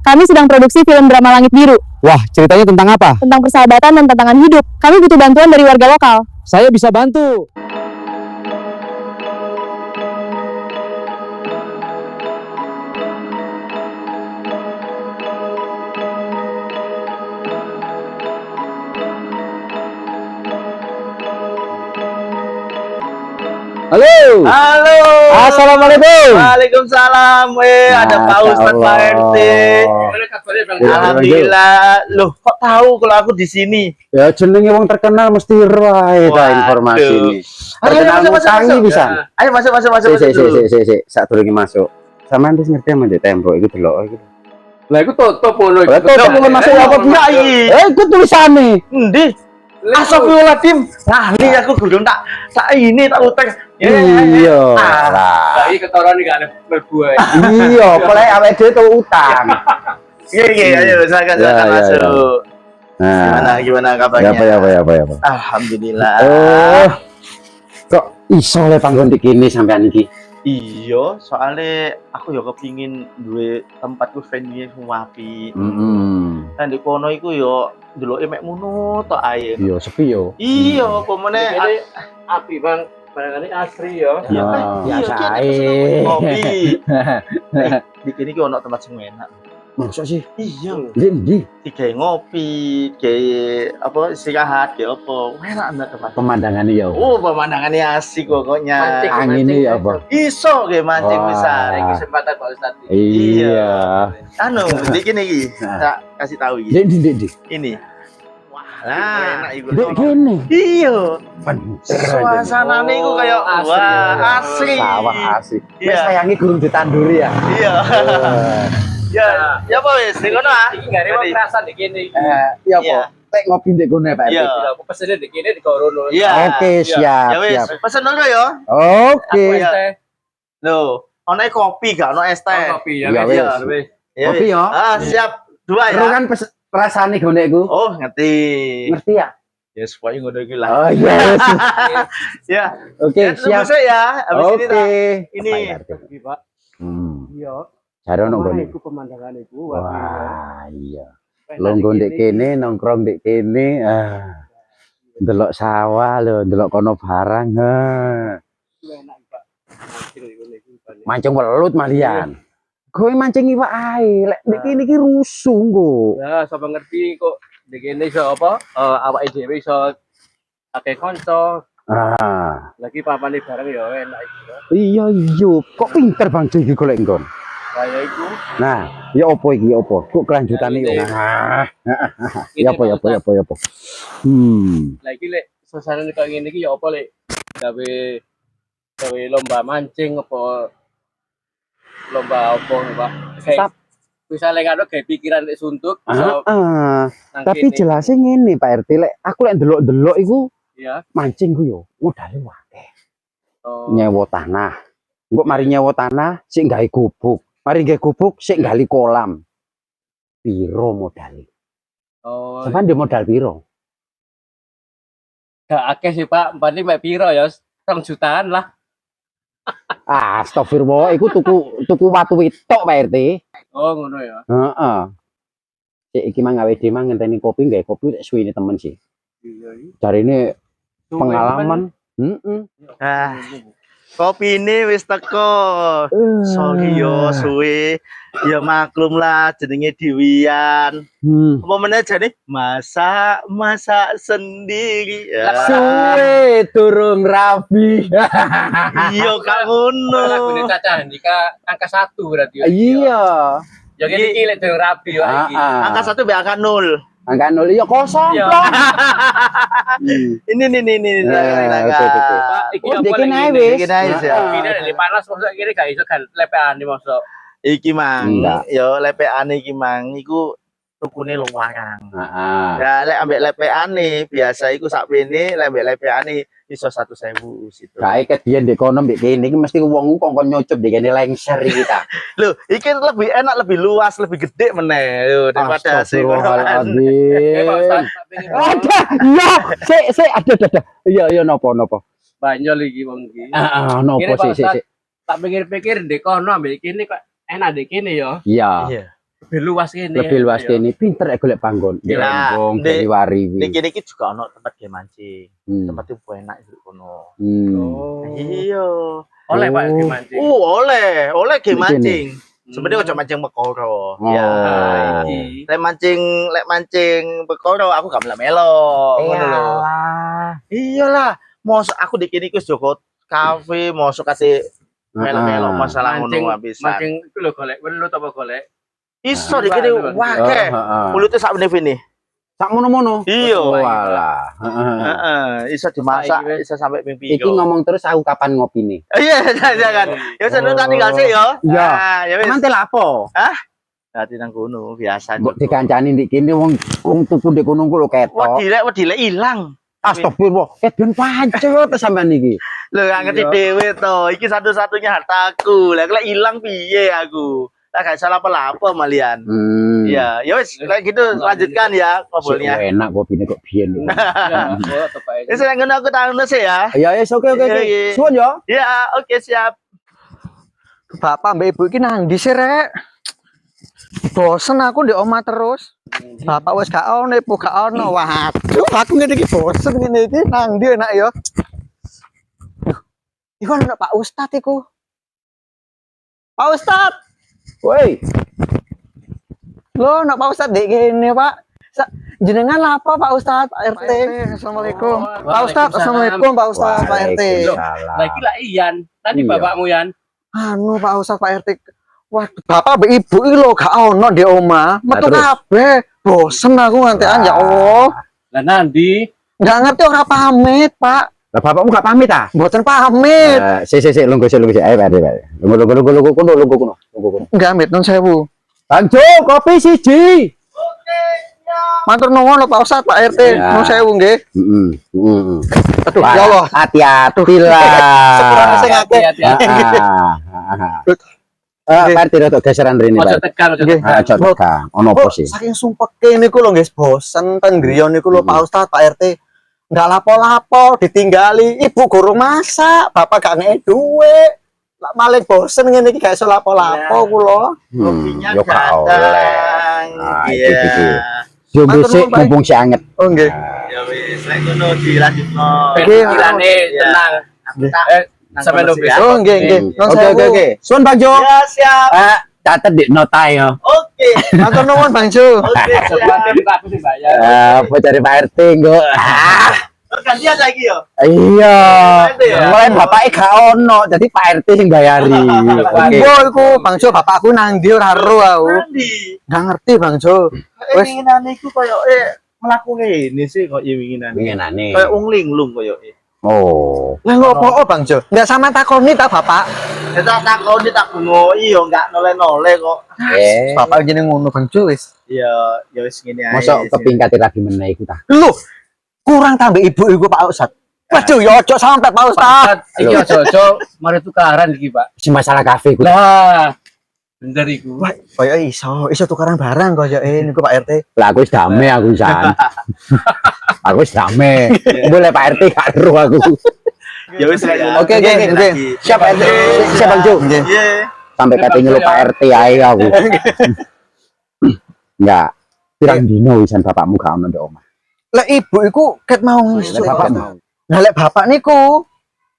Kami sedang produksi film drama Langit Biru. Wah, ceritanya tentang apa? Tentang persahabatan dan tantangan hidup. Kami butuh bantuan dari warga lokal. Saya bisa bantu. Halo. Halo. Assalamualaikum. Waalaikumsalam. Ada Pak Ustadz Pak RT. Alhamdulillah. Loh, kok tahu kalau aku di sini? Ya jenenge wong terkenal mesti wae ta informasi ini. Terkenal mutangi bisa. Ayo masuk. Si. Sak durunge masuk. Sampeyan wis ngerti men tembok iku delok iki. Lah iku tutup ngono Lah tutup kon masuk apa piye? Iku tulisane. Endi? Astagfirullahaladzim. Lali aku gurung tak ini tak utang. Iya. Lah iki ketoran iki gak mlebu ae. Iya, kolek awake dhewe tuh utang. Iya, ayo silakan masuk. Nah, Gimana kabarnya? Ya apa. Alhamdulillah. Oh. Kok iso le panggon iki sampean iki? Iya, soalnya aku ya kepingin duwe tempatku venue semua api. Kan di kono iku yo ndeloke mek ngono tok ae. Iya, sepi yo. Iya, pomone Api Bang, barangane asri ya. Biasa ae. Kopi. Di kene iki ono tempat sing enak. Masa sih? Iya. Ndi? Digawe ngopi, gawe apa istirahat, gawe apa. Enak banget tempat. Pemandangan ya. Oh, pemandangannya asik pokoknya. Angin ya apa? Iso ge mancing Wah. bisa. Iki kesempatan Pak Ustadz. Iya. Anu, di kene iki. Tak kasih tahu iki. Ndi. Ini. Wah, enak iku. Dek kene. Iya. Suasanane iku kayak wah, asri. Sawah asik. Wis Iya. sayangi gurung ditanduri ya. Iya. Ya apa wis, ning kono ah. Iki gak rewa kerasan iki kene iki. Iya apa? Tek ngopi ndek kono ya, Pak. Iya. Aku pesene di kene di Korono. Iya. Oke, siap. Ya wis, pesen dulu ya. Oke. Aku ya. Loh, ono kopi gak ono es teh? Kopi ya Iya, wis. wis. Ya Kopi wis. ya. Ah, siap. Dua Terus ya. kan rasane gonekku. Oh, ngerti. Ngerti ya? Ya supaya ngono iki lah. Oh iya. Ya. Oke, siap. Tunggu ya. Habis ini tak. Ini. Kopi Pak. Iya. Jare ono Mana gone. iku pemandangan iku. Wah, iya. Longgo ndek kene, nongkrong ndek kene. Delok sawah lho, delok kono barang. Enak Pak. Mancing welut malian. Kowe mancing iwak ae. Lek ndek kene iki rusuh nggo. Ya, sapa ngerti kok di kene iso apa? Awake dhewe iso akeh kanca. Lagi papane bareng ya enak iki. Iya. Kok pinter Bang Jo iki golek nggon. Kaya iku. Nah, ya opo iki opo? Kok kelanjutane yo. Ya apa. Lah iki lek suasana kaya ngene iki ya apa lek gawe lomba mancing apa lomba apa Pak? Sap. Misalnya kan gawe pikiran lek suntuk iso nang Tapi kene. jelasnya ngene Pak RT, lek aku lek ndelok-ndelok iku Ya. mancing ku yo modale akeh. Oh. Nyewa tanah. Engko mari nyewa tanah sik gawe gubuk. Mari gawe gubuk sik gali kolam. Piro modale? Oh. Sampeyan ndek modal piro? Gak akeh sih Pak, paling mek piro ya? 2 jutaan lah. Astagfirullah, iku tuku watu witok Pak RT. Oh, ngono ya. Heeh. Sik iki mang awake dhewe mang ngenteni kopi, gawe kopi lek suwene temen sih. Iya iki. Jarine pengalaman. Ah, kopi ini wis teko. Sorry yo suwe. Ya maklum lah jenenge Dewian. Apa meneh jane masak sendiri. Ya. Suwe durung rabi. Iya kak ngono. Lagune Caca Handika angka 1 berarti ya. Iya. Ya kene iki lek durung rapi ya iki. Angka 1 be angka 0. Angka 0 ya kosong. Iya. Ini. Oke. Pak, iki Oh, apa dek lagi? wis. Dek wis ya. Ini dari panas maksud kene gak iso kan lepeane maksud. Iki mang, Enggak. yo lepeane iki mang iku tukune luwarang. Heeh. Ya lek ambek lepeane biasa iku sakmene, lek ambek lepeane iso 1.000 situ. Kae ket biyen ndek kono mbek kene iki mesti wong kongkon nyucup ndek kene lengser iki ta. Loh, iki lebih enak, lebih luas, lebih gede meneh yo daripada sing Astagfirullahaladzim. Pak Ustaz, tak pengen Ada, iya, sik ada. Iya napa. banyol iki wong iki. Heeh, napa Kene, Pak sik. Ustaz, tak pikir-pikir ndek kono ambek kene kok enak ndek kene ya. Iya. Iya. Lebih luas kene. Lebih luas ya. kene, pinter ya golek panggon. Ndek Nah, Rembong, ndek- ndek Wari. Di kene iki juga ono tempat game mancing. Hmm. Tempat itu enak di kono. Oh. Iya. Oleh Pak Oh. di mancing. Oleh game Di kene? mancing. Sebenarnya ojo mancing bekoro. Oh. Ya. Oh. Iki. Lek mancing bekoro aku gak melo-melo. Ngono lho. Iyalah, mos aku di kene iku Joko kafe, mosok kate melo-melo masalah ngono habis. Mancing iku lho golek welut apa golek? Iso di kene wake. Mulutnya sak meneh. Sak mono-mono. Iya. Walah. Heeh, iso dimasak, iso sampai ping Iki 3. ngomong terus aku kapan ngopine. Iya, jangan. Ya seneng tak tinggal sih yo. Iya. Ah, ya wis. Mantel apa? Dadi nang kono biasa. Mbok dikancani ndek kene wong tuku ndek kono ku lho ketok. Wedilek ilang. Astagfirullah, ben pancet sampean iki. Lho gak ngerti dhewe to. Iki satu-satunya hartaku. Lah lek ilang piye aku? Lah gak salah apa-apa malian. Iya, ya wis kayak gitu lanjutkan ya ngobrolnya. Enak kopine kok biyen. Ya, oh tepak Wis nek ngono aku tahu sih ya. Ya wis oke. Iya. Suwun yo. Ya, oke siap. Bapak mbak ibu iki nang ndi sih rek? Bosen aku di omah terus. Bapak wis gak ono, ibu gak ono. Waduh, aku ngene iki bosen ngene iki nang ndi enak ya. Duh, iku ana Pak Ustad iku. Pak Ustad. Woi, Loh, nak Pak Ustad dek kene, Pak. Jenengan apa Pak Ustad, Pak RT? Assalamualaikum. Oh, Pak Ustad, assalamualaikum Pak Ustad, Pak RT. Waalaikumsalam. Lah iki lah Ian. Tadi Iya. bapakmu Yan. Anu Pak Ustad, Pak RT. Waduh, bapak mbek ibu iki lho gak ono di omah. Metu terus? kabeh. Bosen aku ngantekan ya Allah. Lah nandi? Nggak ngerti ora pamit, Pak. Lah bapakmu gak pamit ah? Mboten pamit. Sik lungguh. Ayo, Pak. Lungguh kono. Nggak amit nun sewu. Bang Jo, kopi siji. Matur nuwun lho Pak Ustad, Pak RT. Ya. Nun sewu nggih. Aduh, Wah, ya Allah. hati-hati lah. Sepurane sing akeh. Hati-hati. Pak RT rada geseran rene, Ojo Pak. tekan, ojo Nggih. tekan. Aja tekan. Ono apa sih? Saking sumpeke niku lho guys, bosen ten griya niku lho Pak Ustad, Pak RT. Nggak lapo-lapo, ditinggali, ibu guru masak, bapak gak ngeke duit. Lah malah bosen ngene iki gak iso lapo-lapo kula. Kopinya Yo gak oleh. datang. Nah, Iya. iki. Yo Matur sik nuwun, Pak. mumpung sik anget. Oh nggih. Ya wis, lek ngono dilanjutno. Pikirannya Iya. tenang. Aku tak Sampai kono lo sih, ya. Oh nggih, nggih. Nun sewu. Oke. Suwun Bang Jo. Ya, siap. Catet di nota ya. Oke. Matur nuwun Bang Jo. Oke, siap. Sebenarnya aku sih bayar. Apa cari Pak RT engko? Gantian lagi yo. Iya. Pak RT ya? Mulai bapake gak ono, jadi Pak RT sing bayari. Oke. Mbok iku Bang Jo, bapakku nang ndi ora ero aku. Nanti. Nggak ngerti Bang Jo. Wes. Winginan iku koyo mlaku ngene sih kok winginan. Winginane. Kayak wong linglung koyo. Oh. Lah ngopo Bang Jo? Nggak sama takoni ta bapak? Ya tak takoni tak bengoi yo enggak noleh-noleh kok. Bapak jeneng ngono Bang Jo wis. Ya wis ngene ae. Mosok kepingkate lagi meneh iku ta. Lho, kurang tambah ibu iku Pak Ustad. Waduh, ya ojo sampai Pak Ustad. Iki ojo-ojo mari tukaran iki, Pak. Si masalah kafe iku. Lah, bener iku. Wah, kaya iso tukaran barang kaya niku Pak RT. Lah aku wis damai aku san. Aku wis damai. Boleh Pak RT gak ero aku. Ya wis lek ngono. Oke, oke. Siap Pak RT. Siap Bang Jo. Nggih. Iya. Sampai katanya lu Pak RT ae aku. Enggak. Pirang dino wisan bapakmu gak ono ndek omah. Lek ibu iku ket mau ngisu. Lek bapak mau. Nah lek bapak niku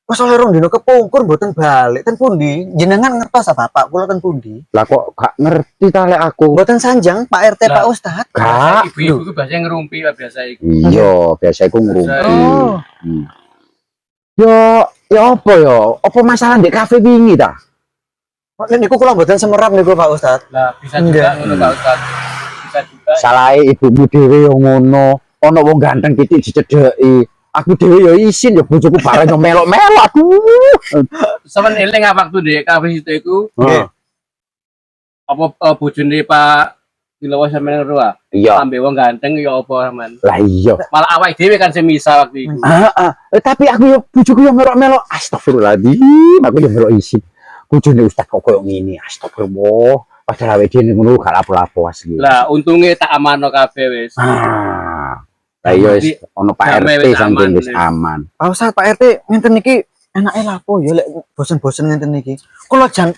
pas oleh rong dino kepungkur mboten balik ten pundi? Jenengan ngertos ta bapak kula ten pundi? Lah kok gak ngerti ta lek aku. Mboten sanjang Pak RT Lah. Pak Ustad. Gak. Ibu-ibu ku biasanya ngerumpi lah biasa iku. Iya, biasa iku ngrumpi. Oh. Yo apa yo? Apa masalah di kafe wingi ta? Lek niku kula mboten semerap niku Pak Ustad. Lah bisa juga Enggak. ngono Pak Ustaz. Bisa juga. Salahe ibumu dhewe yo ngono. Ono wong ganteng titik dicedheki. Aku dhewe yo isin yo bojoku bareng yo melok-melok. Aduh. Sampeyan eling apa waktu di kafe situ iku Heeh. apa bojone Pak dilawas sampean ora. Iya. Ambil wong ganteng ya apa man. Lah iya. Malah awake dhewe kan semisal waktu itu. Tapi aku yo bojoku yo melok-melok. Astagfirullahaladzim, aku yo melok isin. Bojone Ustaz kok koyo ngene. Astagfirullah. Padahal awake dhewe ngono gak lapo-lapo asli. Lah untunge tak amanno kabeh wis. Lah iya wis ono Pak damai RT wis saking aman, wis wis. aman. Pak Ustaz, Pak RT ngenten niki enake lapo ya lek bosen-bosen ngenten niki. Kula jan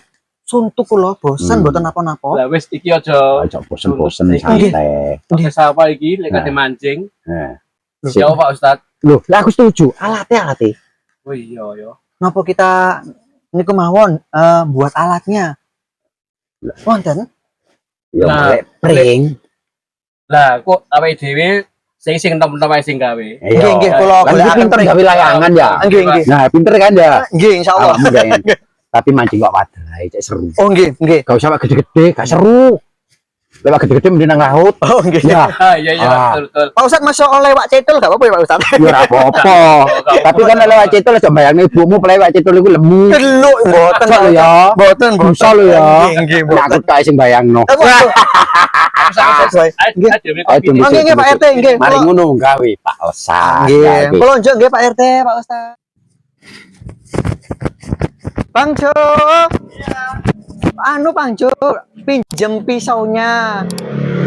suntuk kula bosen mboten napa-napa. Lah wis iki aja Aja bosen-bosen Nggih. santai. oke sapa iki lek kate mancing. Nah. Ya Pak Ustaz. Loh, lah aku setuju. Alate. Oh iya ya. Napa kita niku mawon buat alatnya? Wonten? Ya Nah, lek pring. Lah kok awake dhewe sing enom-enom ae sing gawe. Nggih, kula Kan dia pinter gawe layangan ya. Nggih, nggih. Nah, pinter kan ya. Nggih, insyaallah. Alhamdulillah. Tapi mancing kok wadai, cek seru. Oh, nggih, nggih. Gak usah gede-gede, gak seru. Lewat gede-gede mending nang laut. Oh, nggih. Ya, Iya Ah. betul. Pak Ustaz masuk lewat cetul gak apa-apa ya Pak Ustaz? ya ora apa-apa. Tapi kan lewat cetul aja bayangin ibumu lewat cetul iku lemu. Deluk mboten Bisa lho ya. Mboten, Bisa lho ya. Nggih, nggih, Nah, aku mboten. tak sing bayangno. Nggih. Kopi. Ayo, Nggih, nggih, Pak RT, nggih. Mari ngono gawe Pak Ustaz. Nggih. Kula njuk nggih Pak RT, Pak Ustaz. Bang Jo. Anu Bang Jo, pinjem pisaunya.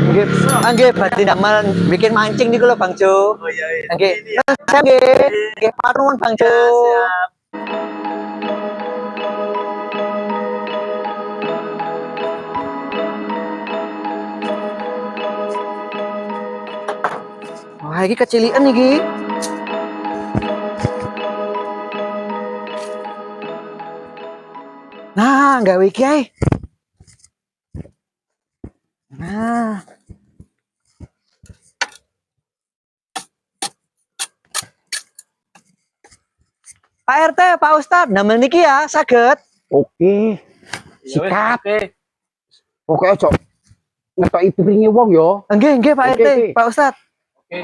Nggih, nggih badhe damel bikin mancing niku lho Bang Jo. Oh iya. Nggih. Nggih. Nggih, panuwun Bang Jo. Wah, iki kecilian iki. Nah, gawe iki ae. Nah. Pak RT, Pak Ustad, damel niki ya, saged. Oke. Sikat. Oke. Pokoke aja ngetoki piringe wong ya. Nggih, nggih Pak Oke, RT, oke. Pak Ustad. Oke.